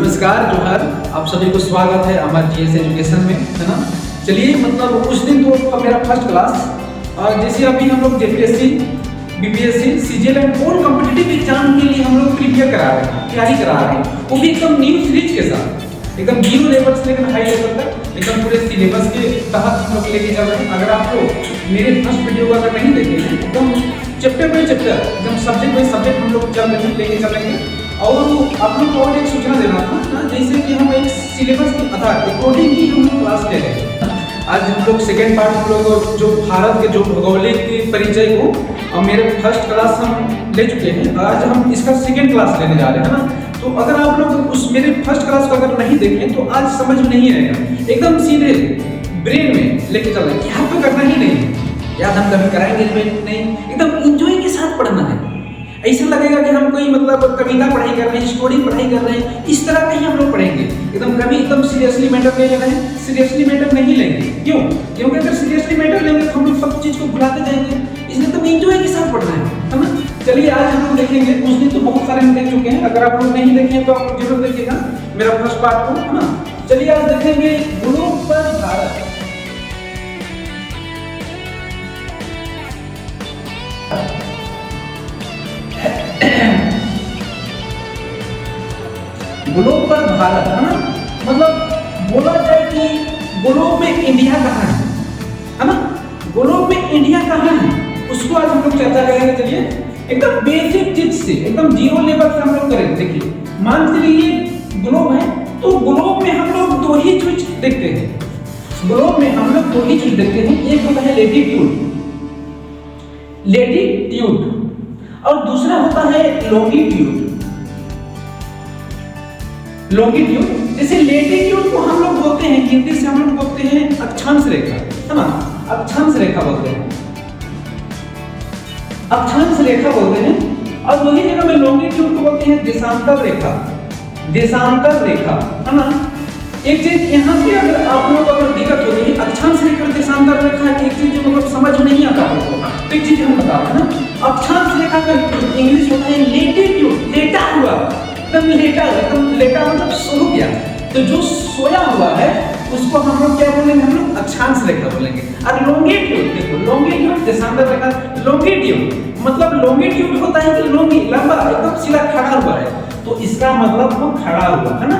नमस्कार जोहार, आप सभी को स्वागत है हमारे जीएस एजुकेशन में, है ना। चलिए मतलब उस दिन तो मेरा फर्स्ट क्लास और जैसे अभी हम लोग जेपीएससी, बीपीएससी, सीजीएल एंड और कॉम्पिटिटिव एग्जाम के लिए हम लोग प्रिपेयर करा रहे हैं, तैयारी करा रहे हैं, वो भी एकदम न्यू सीरीज के साथ, एकदम जीरो लेवल से लेकर हाई लेवल तक एकदम पूरे सिलेबस के तहत हम लोग लेके चल रहे हैं। अगर आप लोग मेरे फर्स्ट वीडियो को अगर नहीं देखे हैं, एकदम चैप्टर बाय चैप्टर, एकदम सब्जेक्ट बाय सब्जेक्ट हम लोग चल रहे हैं, लेके चल रहे हैं। और आप लोग को और एक सूचना देना था ना, जैसे कि हम एक सिलेबस के आधार अकॉर्डिंग ही हम लोग क्लास ले रहे हैं। आज हम लोग सेकेंड पार्ट हम लोग जो भारत के जो भौगोलिक परिचय को और मेरे फर्स्ट क्लास हम ले चुके हैं, आज हम इसका सेकेंड क्लास लेने जा रहे हैं, है ना। तो अगर आप लोग उस मेरे फर्स्ट क्लास को अगर नहीं देखें तो आज समझ में नहीं आएगा, एकदम सीधे ब्रेन में लेके चल रहे हैं, याद तो करना ही नहीं, याद हम कभी कराएंगे नहीं, एकदम इंजॉय के साथ पढ़ना है। ऐसा लगेगा कि हम कोई मतलब कविता पढ़ाई कर रहे हैं, स्टोरी पढ़ाई कर रहे हैं, इस तरह का ही हम लोग पढ़ेंगे। एकदम कभी एकदम सीरियसली मैटर ले रहे हैं, सीरियसली मैटर नहीं लेंगे। क्यों? क्योंकि अगर सीरियसली मैटर लेंगे तो हम लोग सब चीज को भुलाते जाएंगे, इसलिए तो एंजॉय के साथ पढ़ना है ना। चलिए आज हम लोग देखेंगे, उस दिन तो बहुत सारे हम देख चुके हैं, अगर आप लोग नहीं देखे हैं तो आप जरूर देखिएगा मेरा फर्स्ट पार्ट को, है ना। चलिए आज देखेंगे ग्लोब पर भारत। ग्लोब पर भारत, है ना, मतलब बोला जाए कि ग्लोब में इंडिया कहाँ है ना, ग्लोब में इंडिया कहाँ है, उसको आज हम लोग चर्चा करेंगे। चलिए एकदम बेसिक चीज से, एकदम जीरो लेवल से हम लोग करेंगे। देखिए मान चलिए ग्लोब है, तो ग्लोब में हम लोग दो ही चीज देखते हैं, ग्लोब में हम लोग दो ही चीज देखते हैं, एक होता है लेटीट्यूड, लेटीट्यूड, और दूसरा होता है लॉन्गिट्यूड। लॉन्गिट्यूड, जैसे लेटीट्यूड को हम लोग बोलते हैं, हिंदी से हम लोग बोलते हैं अक्षांश रेखा, है ना, अक्षांश रेखा बोलते हैं, अक्षांश रेखा बोलते हैं। और वही जगह में लॉन्गिट्यूड को बोलते हैं देशांतर रेखा, देशांतर रेखा, है ना। एक चीज यहाँ पे अगर आप लोग अगर दिक्कत होती है, अक्षांश रेखा देशांतर रेखा, एक चीज जो मतलब समझ नहीं आता आपको, तो एक चीज हम बता रहे हैं ना, अक्षांश रेखा का इंग्लिश होता है लेटीट्यूड, लेटा हुआ, एकदम लेटा, एकदम लेटा मतलब सो गया, तो जो सोया हुआ है उसको हम लोग क्या बोलेंगे, हम लोग अक्षांश रेखा बोलेंगे। और लॉन्गिट्यूड, देखो लॉन्गिट्यूड देशांतर रेखा, लॉन्गिट्यूड मतलब लॉन्गिट्यूड होता है कि लॉन्गी, लंबा, एकदम सीधा खड़ा हुआ है, तो इसका मतलब वो खड़ा हुआ, है ना,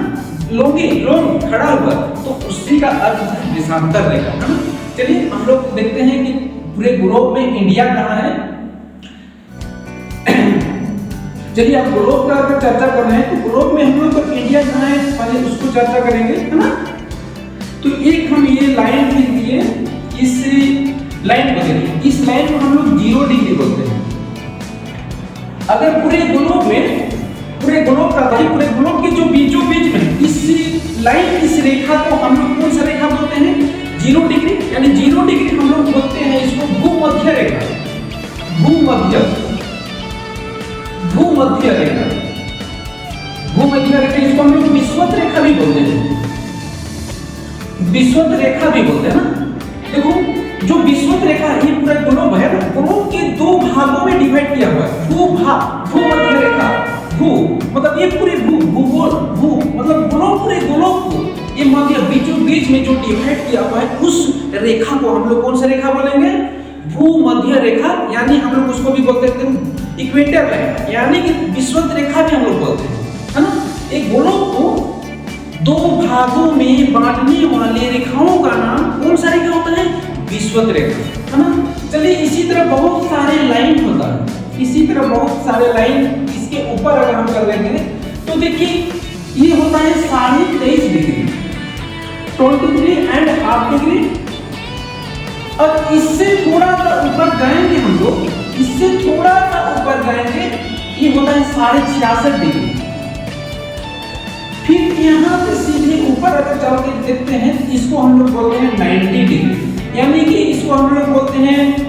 लॉन्गी, लॉन्ग, खड़ा हुआ, तो उसी का अर्थ है देशांतर रेखा, है ना। चलिए हम लोग देखते हैं कि पूरे ग्लोब में इंडिया कहाँ है। चलिए आप ग्लोब का अगर चर्चा कर रहे हैं तो ग्लोब में हम लोग तो इंडिया कहाँ है, पहले उसको चर्चा करेंगे, है ना। तो एक हम ये लाइन खींच दिए, इस लाइन को देखिए, इस लाइन को हम लोग 0 डिग्री बोलते हैं। अगर पूरे ग्लोब में, पूरे ग्लोब का पूरे ग्लोब के जो बीचों बीच में इस लाइन, इस रेखा को हम लोग कौन सा रेखा बोलते हैं, 0 डिग्री, यानी 0 डिग्री हम लोग बोलते हैं इसको भूमध्य रेखा, भूमध्य, भूमध्य रेखा, भूमध्य रेखा, इसको हम लोग विषुवत रेखा भी बोलते हैं, विषुवत रेखा भी बोलते हैं ना। देखो जो विषुवत रेखा है, ये पूरा ग्लोब है ना, ग्लोब के दो भागों में डिवाइड किया हुआ है, भूभाग, भूमध्य रेखा, भू मतलब ये पूरे भूगोल, भू मतलब ग्लोब, पूरे ग्लोब को ये मध्य बीचों बीच में जो डिवाइड किया हुआ है, उस रेखा को हम लोग कौन सा रेखा बोलेंगे, भूमध्य रेखा, यानी हम लोग उसको भी बोलते हैं इक्वेटर लाइन, यानी कि विषुवत रेखा भी हम लोग बोलते हैं, है ना। एक ग्लोब को दो भागों में बांटने वाले रेखाओं का नाम कौन सा रेखा होता है, विषुवत रेखा, है ना। चलिए इसी तरह बहुत सारे लाइन होता है, इसी तरह बहुत सारे लाइन, इसके ऊपर अगर हम कर लेंगे तो देखिए ये होता है 23.5 डिग्री, 23.5 डिग्री, और इससे थोड़ा सा ऊपर जाएंगे हम लोग, इससे थोड़ा सा ऊपर जाएंगे, ये होता है 66.5 डिग्री। फिर यहाँ से सीधे ऊपर अगर चल के देखते हैं, इसको हम लोग बोलते हैं 90 डिग्री, यानी कि इसको हम लोग बोलते हैं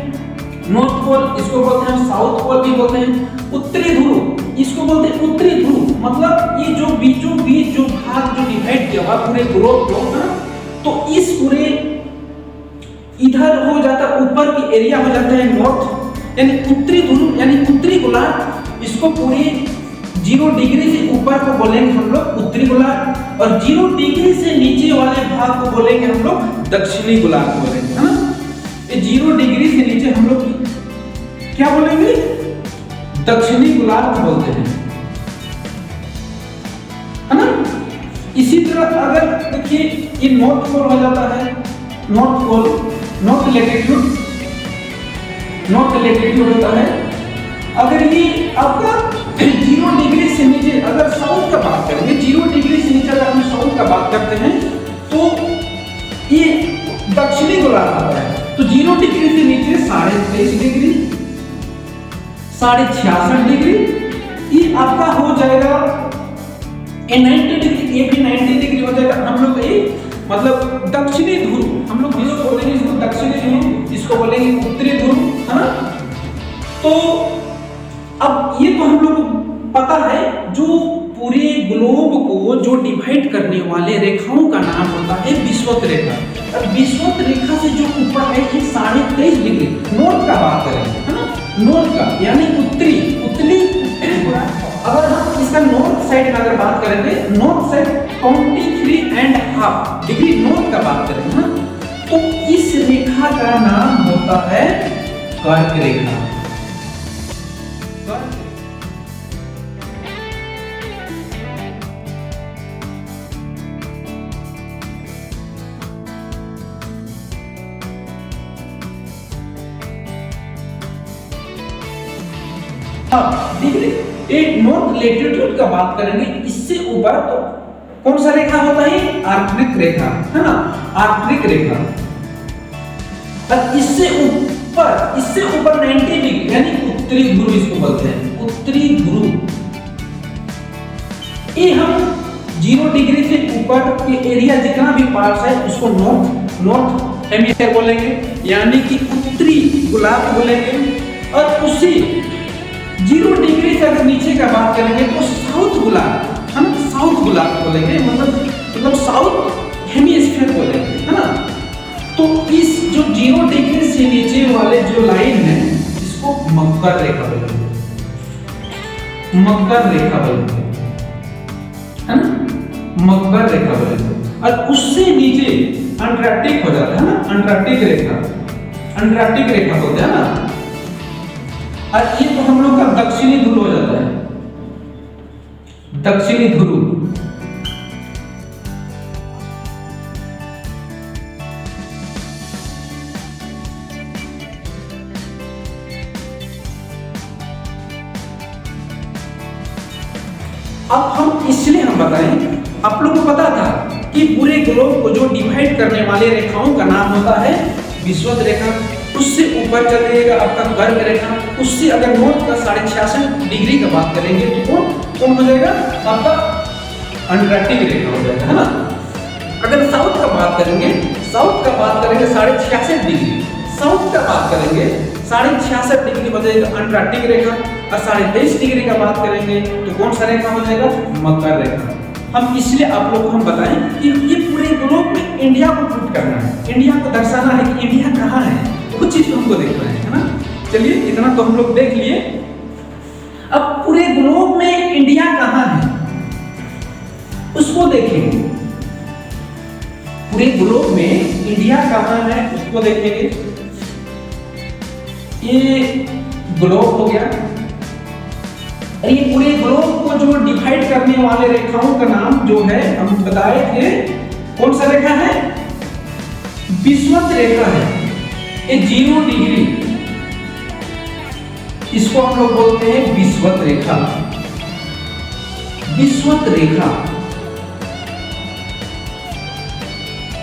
नॉर्थ पोल, इसको बोलते हैं साउथ पोल भी बोलते हैं, उत्तरी ध्रुव, इसको बोलते हैं उत्तरी ध्रुव। मतलब ये जो बीचों बीच जो भाग जो डिवाइड किया हुआ पूरे ग्लोब को ना, तो इस पूरे इधर हो जाता है, ऊपर की एरिया हो जाता है नॉर्थ, यानी उत्तरी ध्रुव, यानी उत्तरी गोलार्ध, इसको पूरे 0 डिग्री से ऊपर को बोलेंगे हम लोग उत्तरी गोलार्ध, और 0 डिग्री से नीचे वाले भाग को बोलेंगे हम लोग दक्षिणी गोलार्ध बोलेंगे, है ना। ये 0 डिग्री से नीचे हम लोग क्या बोलेंगे, दक्षिणी गोलार्ध बोलते हैं, है ना। इसी तरह अगर देखिए ये नॉर्थ पोल हो जाता है, नॉर्थ पोल, नॉर्थ लैटिट्यूड होता है। अगर ये आपका 0 डिग्री से नीचे अगर साउथ का बात करेंगे, 0 डिग्री से नीचे अगर हम साउथ का बात करते हैं तो ये दक्षिणी गोलार्ध आता है। तो 0 डिग्री से नीचे 23.5 डिग्री, 66.5 डिग्री, ये आपका हो जाएगा 90 डिग्री, ये भी 90 डिग्री हो जाएगा। हम लोग ये मतलब दक्षिणी ध्रुव, हम लोग इसको बोलेंगे, इसको दक्षिणी ध्रुव, इसको बोलेंगे उत्तरी ध्रुव, है ना। तो अब ये तो हम लोग को पता है, जो पूरे ग्लोब को जो डिवाइड करने वाले रेखाओं का नाम होता है विषुवत रेखा। और विषुवत रेखा से जो ऊपर है ये 23.5 डिग्री नॉर्थ का बात करें, है ना, नॉर्थ का यानी उत्तरी, अगर हम इसका नॉर्थ साइड में अगर बात करेंगे, नॉर्थ साइड 23.5 डिग्री नॉर्थ का बात करें, है ना, तो इस रेखा का नाम होता है कर्क रेखा। डिग्री एक नॉर्थ लैटिट्यूड का बात करेंगे, इससे ऊपर तो कौन सा रेखा होता है, आर्कटिक रेखा, है ना, आर्कटिक रेखा। और इससे ऊपर 90 डिग्री यानी उत्तरी ध्रुव इसको बोलते हैं, उत्तरी ध्रुव। ये हम 0 डिग्री से ऊपर के एरिया जितना भी पार्ट्स है उसको नॉर्थ हेमिस्फीयर बोलेंगे, यानी कि उत्तरी गोलार्ध बोलेंगे। और उसी 0 डिग्री से अगर नीचे का बात करेंगे तो साउथ गोलार्ध, है ना, साउथ गोलार्ध बोलेंगे, मतलब साउथ हेमिस्फीयर बोलेंगे, है ना। तो इस जो 0 डिग्री से नीचे वाले जो लाइन है इसको मकर रेखा बोलेंगे, मकर रेखा बोलेंगे, है ना, मकर रेखा बोलेंगे। और उससे नीचे अंटार्कटिक हो जाता है ना, अंटार्कटिक रेखा, अंटार्कटिक रेखा बोलते हैं ना। और ये तो हम लोग का दक्षिणी ध्रुव हो जाता है, दक्षिणी ध्रुव। अब हम इसलिए हम बताएं, आप लोग को पता था कि पूरे ग्लोब को जो डिवाइड करने वाले रेखाओं का नाम होता है विषुवत रेखा, उससे ऊपर चलेगा आपका कर्क रेखा, उससे अगर नॉर्थ का 66.5 डिग्री का बात करेंगे तो कौन हो जाएगा आपका अंटार्कटिक रेखा हो जाएगा, है ना। अगर साउथ का बात करेंगे, 66.5 डिग्री, साउथ का बात करेंगे 66.5 डिग्री हो जाएगा अंटार्कटिक रेखा। और 23.5 डिग्री का बात करेंगे तो कौन सा रेखा हो जाएगा, मकर रेखा। हम इसलिए आप लोग को हम बताएं कि ये पूरे ग्लोब में इंडिया को फिट करना है, इंडिया को दर्शाना है कि इंडिया कहाँ है, कुछ चीज हमको देखना है ना। चलिए इतना तो हम लोग देख लिए। अब पूरे ग्लोब में इंडिया कहाँ है उसको देखेंगे, पूरे ग्लोब में इंडिया कहाँ है उसको देखेंगे। ये ग्लोब हो गया, ये पूरे ग्लोब को जो डिवाइड करने वाले रेखाओं का नाम जो है हम बताए थे, कौन सा रेखा है, विषुवत रेखा है। ये 0 डिग्री, इसको हम लोग बोलते हैं विषुवत रेखा, विषुवत रेखा।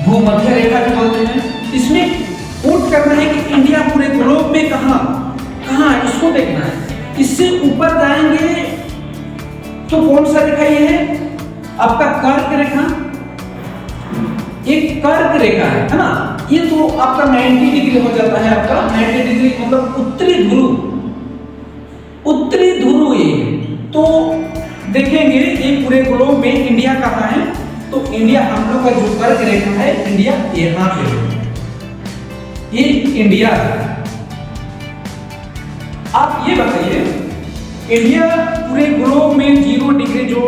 भूमध्य रेखा भी बोलते हैं। इसमें नोट करना है कि इंडिया पूरे ग्लोब में कहां है इसको देखना है। इससे ऊपर जाएंगे तो कौन सा रेखा ये है आपका कर्क रेखा, एक कर्क रेखा है ना। ये तो आपका 90 डिग्री हो जाता है, आपका 90 डिग्री मतलब उत्तरी ध्रुव, उत्तरी ध्रुव ये। तो देखेंगे ये पूरे ग्लोब में इंडिया कहाँ है, तो इंडिया हम लोग का जो कर्क रेखा है इंडिया यहाँ पे है, ये इंडिया है। आप ये बताइए इंडिया पूरे ग्लोब में 0 डिग्री जो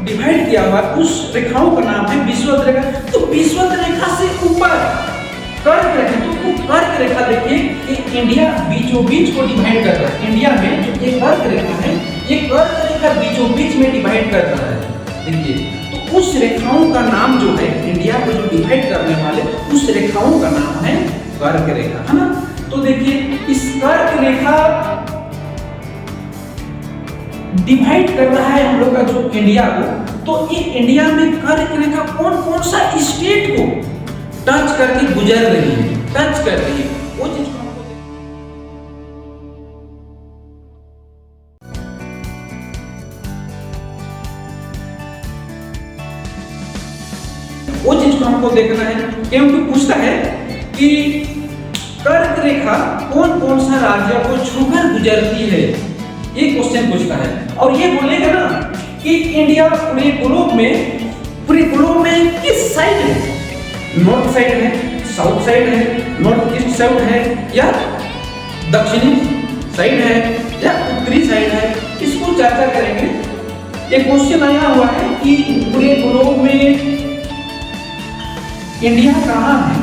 डिवाइड किया हुआ है उस रेखाओं का नाम है विषुवत रेखा। तो विषुवत रेखा से ऊपर कर्क रेखा, तो वो कर्क रेखा देखिए कि इंडिया बीचों बीच को डिवाइड कर रहा है। इंडिया में जो ये कर्क रेखा है, ये कर्क रेखा बीचों बीच में डिवाइड कर रहा है। देखिए तो उस रेखाओं का नाम जो है, इंडिया को जो डिवाइड करने वाले उस रेखाओं का नाम है कर्क रेखा, है ना। तो देखिए इस कर्क रेखा डिवाइड कर रहा है हम लोग का जो इंडिया को। तो ये इंडिया में कर्क रेखा कौन कौन सा स्टेट को टच करके गुजर रही है, टच कर रही है, वो चीज को हमको देखना है। क्योंकि पूछता है कि कर्क रेखा कौन कौन सा राज्य को छूकर गुजरती है, ये क्वेश्चन पूछता है। और ये बोलेगा ना कि इंडिया पूरे ग्लोब में किस साइड है, नॉर्थ साइड है, साउथ साइड है, नॉर्थ ईस्ट साइड है, या दक्षिणी साइड है, या उत्तरी साइड है, इसको चर्चा करेंगे। एक क्वेश्चन आया हुआ है कि पूरे ग्लोब में इंडिया कहाँ है।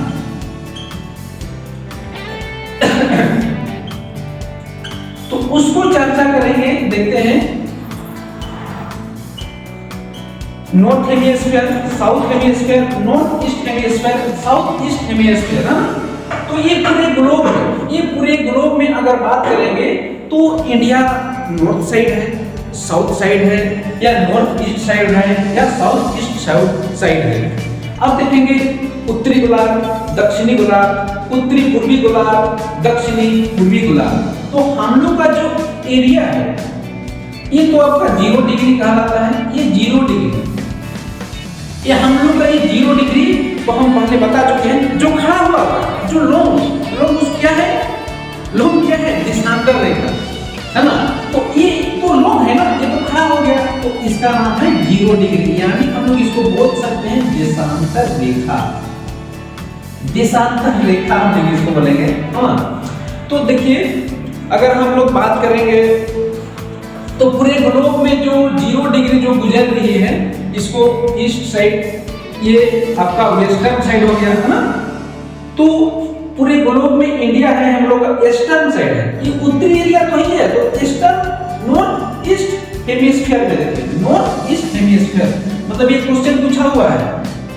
तो उसको चर्चा करेंगे, देखते हैं। North hemisphere, south hemisphere, north east hemisphere, south east hemisphere, ना। तो ये पूरे ग्लोब है, ये पूरे ग्लोब में अगर बात करेंगे तो इंडिया नॉर्थ साइड है, साउथ साइड है, या नॉर्थ ईस्ट साइड है, या साउथ ईस्ट साइड है। अब देखेंगे उत्तरी गोलार्ध, दक्षिणी गोलार्ध, उत्तरी पूर्वी गोलार्ध, दक्षिणी पूर्वी गोलार्ध। तो हम लोग का जो एरिया है ये तो आपका 0 डिग्री कहलाता है, ये 0 डिग्री, ये हम लोग का ये 0 डिग्री को हम पहले बता चुके हैं। जो खड़ा हुआ है, जो लोग क्या है, लोग क्या है, देशांतर रेखा, है ना। तो ये तो लोग है ना, ये तो खड़ा हो गया, तो इसका नाम है 0 डिग्री, यानी हम लोग इसको बोल सकते हैं देशांतर रेखा। देशांतर रेखा हम इसको बोलेंगे, हाँ। तो देखिए अगर हम लोग बात करेंगे तो पूरे ग्लोब में जो 0 डिग्री जो गुजर रही है, इसको ईस्ट साइड, ये आपका वेस्टर्न साइड हो गया, है ना। तो पूरे ग्लोब में इंडिया है हम लोग का ईस्टर्न साइड है, ये उत्तरी एरिया तो ही है। तो ईस्टर्न नॉर्थ ईस्ट हेमिस्फीयर में देखिए, नॉर्थ ईस्ट हेमिस्फीयर मतलब ये क्वेश्चन पूछा हुआ है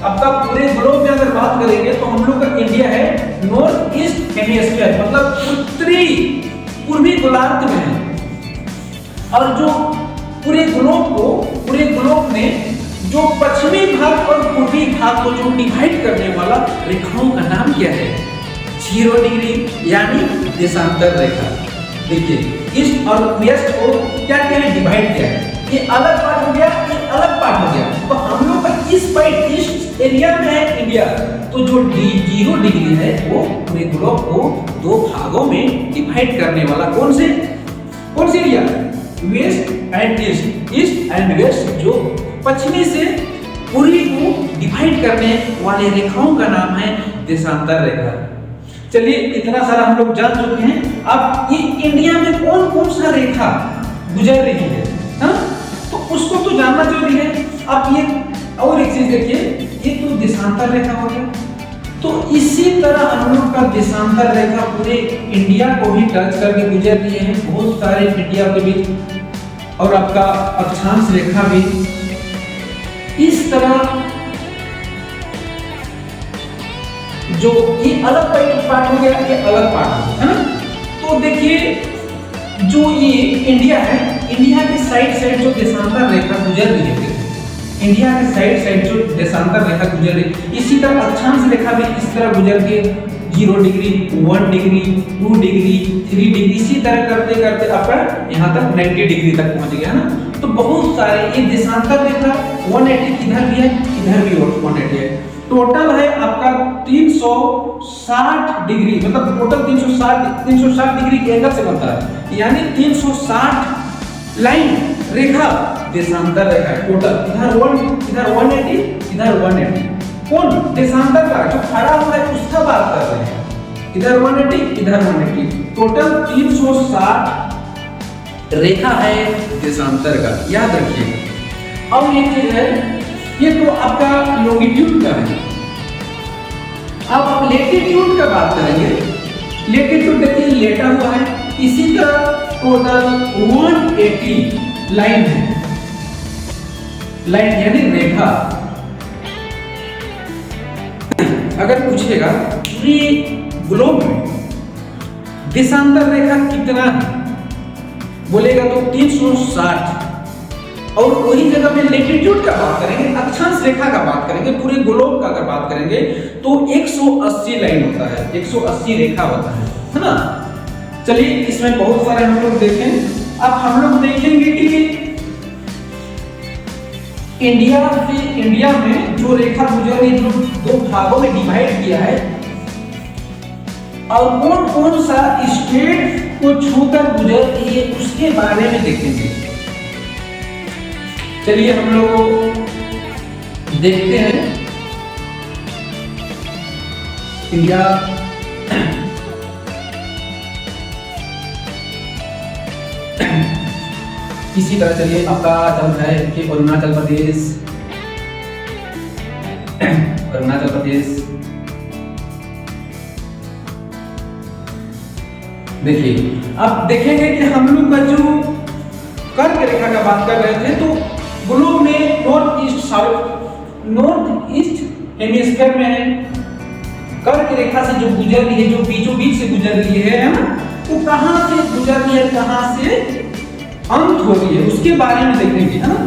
आपका। पूरे ग्लोब में अगर बात करेंगे तो हम लोग का इंडिया है नॉर्थ ईस्ट हेमिस्फीयर, मतलब उत्तरी पूर्वी गोलार्ध में है। और जो पूरे ग्लोब में जो पश्चिमी भाग और पूर्वी भाग को जो डिवाइड करने वाला रेखाओं का नाम क्या है, 0 डिग्री, यानी देशांतर रेखा। देखिए ईस्ट और वेस्ट को क्या है, डिवाइड किया है। ये अलग पार्ट हो गया, ये अलग पार्ट हो गया। तो हम लोग का इस साइड ईस्ट एरिया में है इंडिया। तो जो 0 डिग्री है वो पूरे ग्लोब को 2 भागों में डिवाइड करने वाला कौन से area, west and east, east and west, जो पश्चिमी से पूर्वी को डिवाइड करने वाले रेखाओं का नाम है देशांतर रेखा। चलिए इतना सारा हम लोग जान चुके हैं। अब ये इंडिया में कौन कौन सा रेखा गुजर रही है, हाँ? तो उसको तो जानना जरूरी है। अब ये और एक चीज देखिए, ये तो देशांतर रेखा हो गया। तो इसी तरह हम लोग का देशांतर रेखा पूरे इंडिया को भी टच करके गुजर रही है, बहुत सारे इंडिया के बीच, और आपका अक्षांश रेखा भी इस तरह जो ये अलग पार्ट हो गया, ये अलग पार्ट हो गया, है ना। तो देखिए जो ये इंडिया है, इंडिया के साइड जो देशांतर रेखा गुजर रही है, इंडिया के साइड जो देशांतर रेखा गुजर रही, इसी तरह अक्षांश रेखा भी इस तरह गुजर के 0 डिग्री, 1 डिग्री, 2 डिग्री, 3 डिग्री, इसी तरह करते करते आपका यहाँ तक 90 डिग्री तक पहुंच गया ना। तो बहुत सारे ये देशांतर रेखा 180 इधर भी है, इधर भी 180 है। टोटल है आपका 360 डिग्री, मतलब टोटल 360 डिग्री के एंगल से बनता है, यानी 360 लाइन रेखा देशांतर रेखा है टोटल। इधर 180, इधर 180। कौन देशांतर का जो खड़ा हुआ है उसका बात कर रहे हैं। इधर 180, इधर 180, टोटल 360 रेखा है देशांतर का, याद रखिएगा। और एक चीज है, ये तो आपका लॉन्गिट्यूड का है। अब आप लेटीट्यूड का बात करेंगे। लेटीट्यूड देखिए लेटा हुआ है, इसी तरह टोटल 180 लाइन है, लाइन यानी रेखा। अगर पूछिएगा पूरे ग्लोब में देशांतर रेखा कितना है, बोलेगा तो 360। और वही जगह में लेटीट्यूड का बात करेंगे, अक्षांश रेखा का बात करेंगे, पूरे ग्लोब का अगर बात करेंगे तो 180 लाइन होता है, 180 रेखा होता है ना। चलिए इसमें बहुत सारे हम लोग देखें। अब हम लोग देखेंगे कि इंडिया में जो रेखा गुजर रही, जो 2 भागों में डिवाइड किया है, और कौन कौन सा स्टेट को छूकर गुजर रही है उसके बारे में देखेंगे। चलिए हम लोग देखते हैं इंडिया इसी तरह। चलिए आपका चल है कि अरुणाचल प्रदेश देखिए, अब देखेंगे कि हम लोग का जो कर्क रेखा का बात कर रहे थे, तो ग्लोब में नॉर्थ ईस्ट हेमिस्फीयर में है, कर्क रेखा से जो गुजर रही है, जो बीचों बीच से गुजर रही है ना, तो कहां से गुजर रही है, कहां से अंत हो रही है, उसके बारे में देखेंगे, है ना।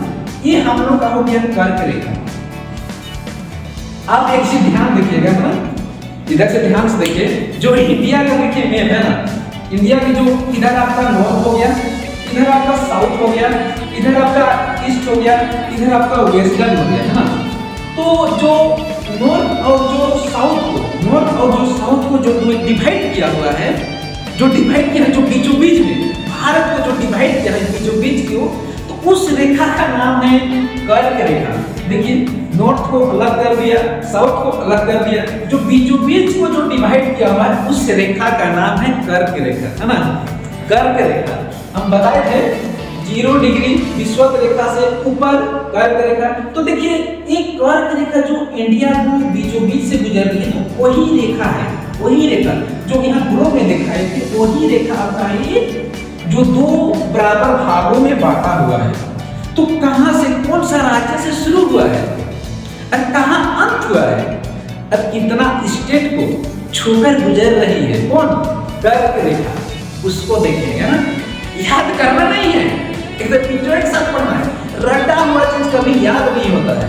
ये हम लोग का हो गया कर्क रेखा। आप एक चीज ध्यान देखिएगा ना, इधर से ध्यान से देखिए, जो इंडिया का देखिए मैप है ना, इंडिया की जो इधर आपका नॉर्थ हो गया, इधर आपका साउथ हो गया, इधर आपका ईस्ट हो गया, इधर आपका वेस्टर्न हो गया, है ना। तो जो नॉर्थ और जो साउथ को जो डिवाइड किया हुआ है, जो बीचों बीच में भारत को जो डिवाइड किया है बीचों बीच को, तो उस रेखा का नाम है कर्क रेखा। देखिए नॉर्थ को अलग कर दिया, साउथ को अलग कर दिया, जो बीचों बीच को जो डिवाइड किया हुआ है उस रेखा का नाम है कर्क रेखा, है ना। कर्क रेखा हम बताए थे 0 डिग्री विषुवत रेखा से ऊपर कर्क रेखा। तो देखिए एक कर्क रेखा जो इंडिया को बीचों बीच से गुजर रही है, तो वही रेखा है, वही रेखा जो यहाँ ग्लोब में दिखाई थी, वही रेखा आपका है जो 2 बराबर भागों में बांटा हुआ है। तो कहां से, कौन सा राज्य से शुरू हुआ है और कहां अंत हुआ है, और कितना स्टेट को छूकर गुजर रही है, कौन, कर्क रेखा, उसको देखेंगे ना। याद करना नहीं है, एकदम पिक्चर एक साथ पढ़ना है। रटा हुआ चीज कभी याद नहीं होता है,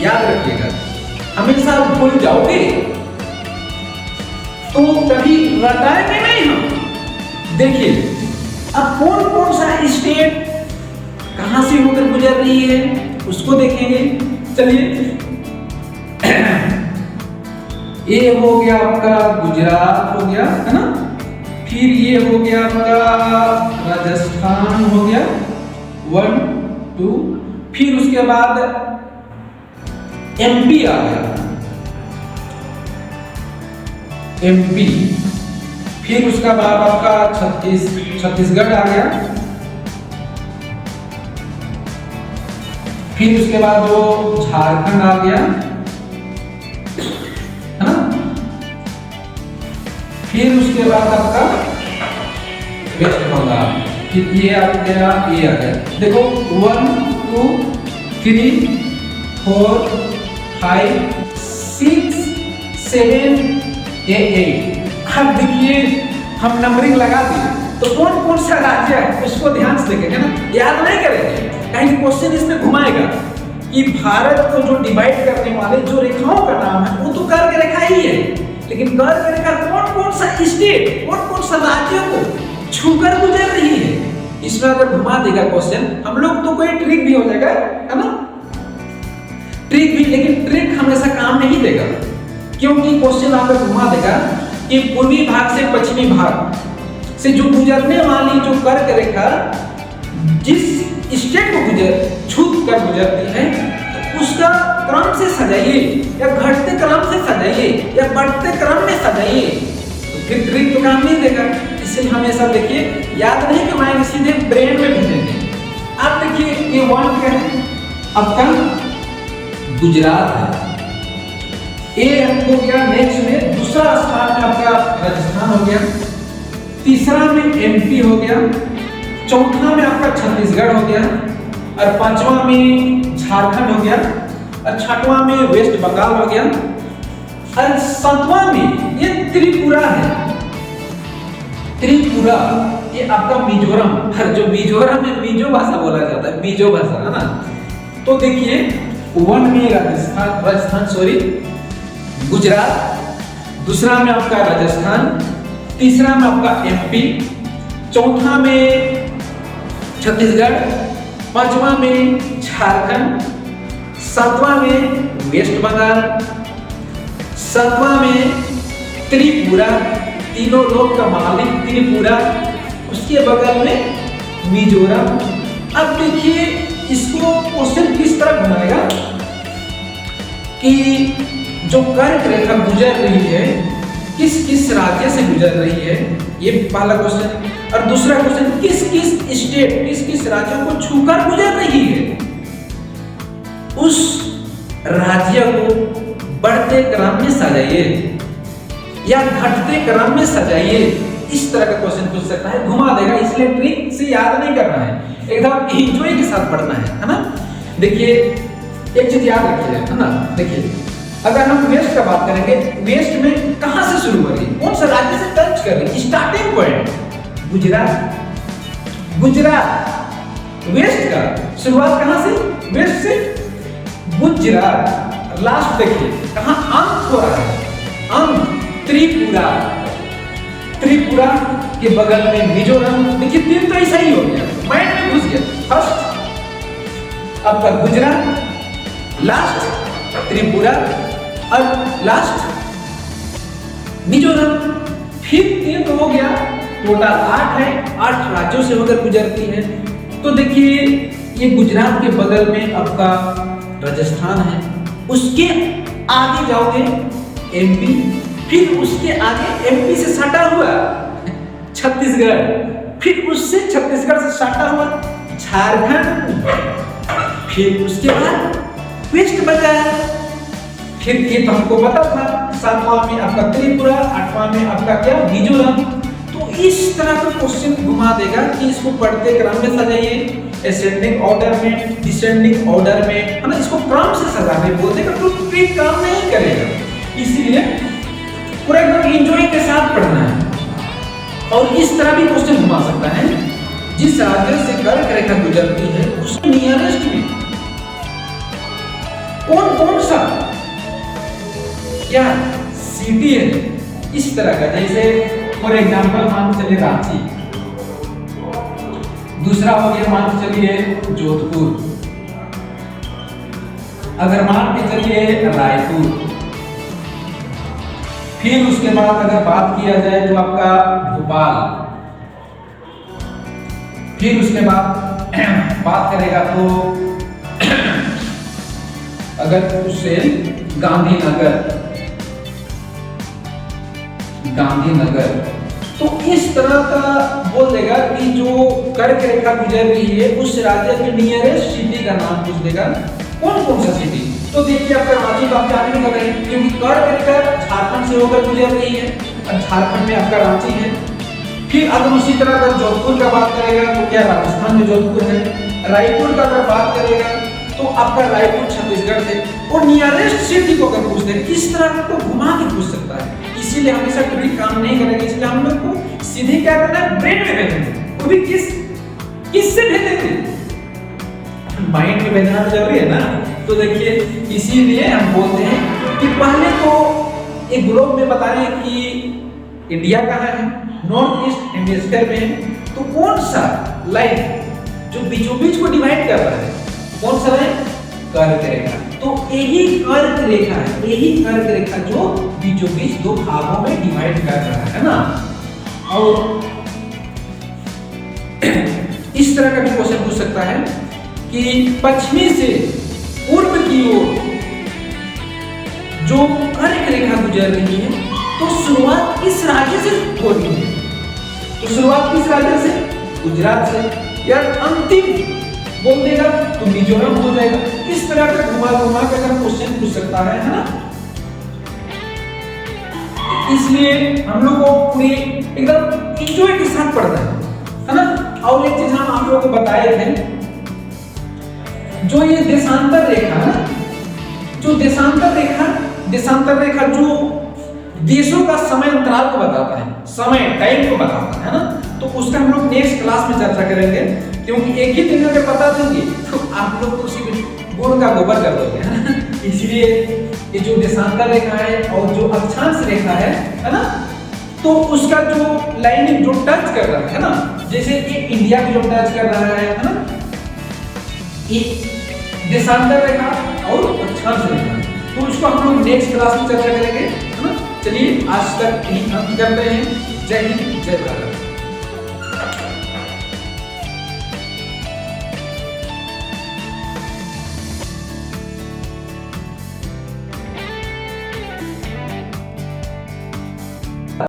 याद रखिएगा। हमेशा भूल जाओगे तो कभी रटाएंगे नहीं हम। देखिए अब कौन कौन सा स्टेट कहां से होकर गुजर रही है उसको देखेंगे। चलिए ये हो गया आपका गुजरात हो गया, है ना। फिर ये हो गया आपका राजस्थान हो गया 1 2, फिर उसके बाद एमपी आ गया, एमपी, फिर उसका बाद आपका छत्तीसगढ़ आ गया, फिर उसके बाद वो झारखंड आ गया, है ना। फिर उसके बाद आपका वेस्ट बंगाल, फिर ये आ गया, ये आ गया। देखो 1 2 3 4 5 6 7 8। अब देखिए हम नंबरिंग लगा दिए, तो कौन कौन सा राज्य है उसको ध्यान से देखेंगे ना, याद नहीं करेंगे, कहीं क्वेश्चन इसमें घुमाएगा कि भारत को जो डिवाइड करने वाले जो रेखाओं का नाम है वो तो कर्क रेखा ही है, लेकिन कर्क रेखा कौन कौन सा स्टेट, कौन कौन सा राज्यों को छूकर गुजर रही है, इसमें अगर घुमा देगा क्वेश्चन, हम लोग तो कोई ट्रिक भी हो जाएगा, है ना, ट्रिक भी, लेकिन ट्रिक हमेशा काम नहीं देगा, क्योंकि क्वेश्चन आपको घुमा देगा कि पूर्वी भाग से पश्चिमी भाग से जो गुजरने वाली जो कर्क रेखा जिस स्टेट को छूट कर गुजरती है, तो उसका क्रम से सजाइए, या घटते क्रम से सजाइए, या बढ़ते क्रम में सजाइए, तो फिर ट्रिक तो काम नहीं देगा। इसलिए हमेशा देखिए याद नहीं करवाएंगे, सीधे ब्रेन में भेजेंगे। अब देखिए ये वन क्या है आपका गुजरात है, ये हो गया। नेक्स्ट में दूसरा स्थान में आपका राजस्थान हो गया, तीसरा में एमपी हो गया, चौथा में आपका छत्तीसगढ़ हो गया, और पांचवा में झारखंड हो गया, और छठवां में वेस्ट बंगाल हो गया, और सातवां में ये त्रिपुरा है। त्रिपुरा ये आपका मिजोरम, हर जो मिजोरम में मिजो भाषा बोला जाता है, मिजो भाषा है ना। तो देखिए वन में राजस्थान सॉरी गुजरात, दूसरा में आपका राजस्थान, तीसरा में आपका एमपी, चौथा में छत्तीसगढ़, पांचवा में झारखंड, सातवां में वेस्ट बंगाल, सातवां में त्रिपुरा, तीनों लोग का मालिक त्रिपुरा, उसके बगल में मिजोरम। अब देखिए इसको क्वेश्चन किस तरह बनाएगा कि जो कर्क रेखा गुजर रही है किस किस राज्य से गुजर रही है, ये पहला क्वेश्चन। और दूसरा क्वेश्चन किस किस स्टेट, किस किस राज्यों को छूकर गुजर रही है, उस राज्य को बढ़ते क्रम में सजाइए या घटते क्रम में सजाइए। इस तरह का क्वेश्चन पूछ सकता है, घुमा देगा। इसलिए ट्रिक से याद नहीं करना है, एकदम एंजॉय के साथ पढ़ना है ना। देखिए एक चीज याद रखिए, है ना। देखिए अगर हम वेस्ट का बात करेंगे, वेस्ट में कहां से शुरू करेंगे, कौन सा राज्य से टच करेंगे, starting point Gujarat. Gujarat west का शुरुआत कहां से, वेस्ट से गुजरात। लास्ट देखिए कहां अंत हो रहा है, अंत त्रिपुरा, त्रिपुरा के बगल में मिजोरम। देखिए तीन तो ऐसा ही हो गया, माइंड में घुस गया। फर्स्ट आपका गुजरात, लास्ट त्रिपुरा, और लास्ट मिजोरम। फिर तीन तो हो गया, टोटल 8 है, 8 राज्यों से होकर गुजरती है। तो देखिए ये गुजरात के बगल में आपका राजस्थान है, उसके आगे जाओगे एमपी, फिर उसके आगे एमपी से सटा हुआ छत्तीसगढ़, फिर उससे छत्तीसगढ़ से सटा हुआ झारखंड, फिर उसके बाद वेस्ट बंगाल। फिर ये तो हमको पता था, सातवां में आपका त्रिपुरा, आठवां में आपका क्या मिजोरम। तो इस तरह का क्वेश्चन घुमा देगा कि इसको पढ़ते क्रम में सजाइए, असेंडिंग ऑर्डर में, डिसेंडिंग ऑर्डर में, है ना। इसको क्रम से सजाने बोल देगा तो ट्रिक काम नहीं करेगा। इसीलिए पूरा एकदम एंजॉय के साथ पढ़ना है। और इस तरह भी क्वेश्चन घुमा सकता है, जिस राज्य से कर्क रेखा गुजरती है उसके नियरेस्ट में कौन कौन सा क्या सिटी है, इस तरह का। जैसे फॉर एग्जांपल मान चलिए रांची, दूसरा हो गया मान चलिए जोधपुर, अगर मान के चलिए रायपुर, फिर उसके बाद अगर बात किया जाए तो आपका भोपाल, फिर उसके बाद बात करेगा तो अगर उससे गांधीनगर, गांधीनगर। तो इस तरह का बोल देगा कि जो कर्क रेखा गुजर रही है उस राज्य के नियरेस्ट सिटी का नाम पूछ देगा, कौन कौन सा सिटी। तो देखिए आपका रांची तो आप जानने लग रहे हैं, क्योंकि कर्क रेखा झारखंड से होकर गुजर रही है और झारखंड में आपका रांची है। फिर अगर उसी तरह अगर जोधपुर का बात करेगा तो क्या राजस्थान में जोधपुर है। रायपुर का अगर बात करेगा तो आपका रायपुर छत्तीसगढ़ से। और नियरेस्ट सिटी को अगर पूछ दें, किस तरह को घुमा के पूछ सकता है। इसीलिए हमेशा ट्रिक काम नहीं करेंगे, इसलिए हम लोग को सीधे क्या करना है, ब्रेन में भेजेंगे। वो भी किस से भेजेंगे, माइंड में भेजना तो जरूरी है ना। तो देखिए इसीलिए हम बोलते हैं कि पहले तो एक ग्लोब में बताएं कि इंडिया कहाँ है, नॉर्थ ईस्ट हेमिस्फीयर में है। तो कौन सा लाइन जो बीचों बीच को डिवाइड कर रहा है, कौन सा लाइन, कर्क रेखा। तो यही कर्क रेखा है, यही कर्क रेखा जो बीचों बीच दो भागों में डिवाइड कर रहा है ना। और इस तरह का भी क्वेश्चन पूछ सकता है कि पश्चिमी से पूर्व की ओर जो कर्क रेखा गुजर रही है तो शुरुआत किस राज्य से होनी है? तो शुरुआत किस राज्य से? गुजरात से। यार अंतिम बोल देगा तो मिजोरम हो जाएगा। इस तरह का घुमा घुमा कर क्वेश्चन पूछ सकता है ना। इसलिए हम लोग को पूरी एकदम इंजॉय के साथ पढ़ना है ना। और एक चीज हम आप लोगों को बताए थे, जो ये देशांतर रेखा है ना, जो देशांतर रेखा जो देशों का समय अंतराल को बताता है, समय टाइम को बताता है ना, तो उसका हम लोग नेक्स्ट क्लास में चर्चा करेंगे। क्योंकि एक ही दिन में बता देंगे तो आप लोग तो उसी गुण का गोबर कर दोगे, है ना। इसलिए ये जो देशांतर रेखा है और जो अक्षांश रेखा है ना, तो उसका जो लाइन जो टच कर रहा है ना, जैसे ये इंडिया को जो टच कर रहा है ना, ये देशांतर रेखा और अक्षांश रेखा, तो उसको हम लोग नेक्स्ट क्लास में चर्चा करेंगे, है ना। चलिए आज तक यही खत्म करते हैं। जय हिंद, जय भारत।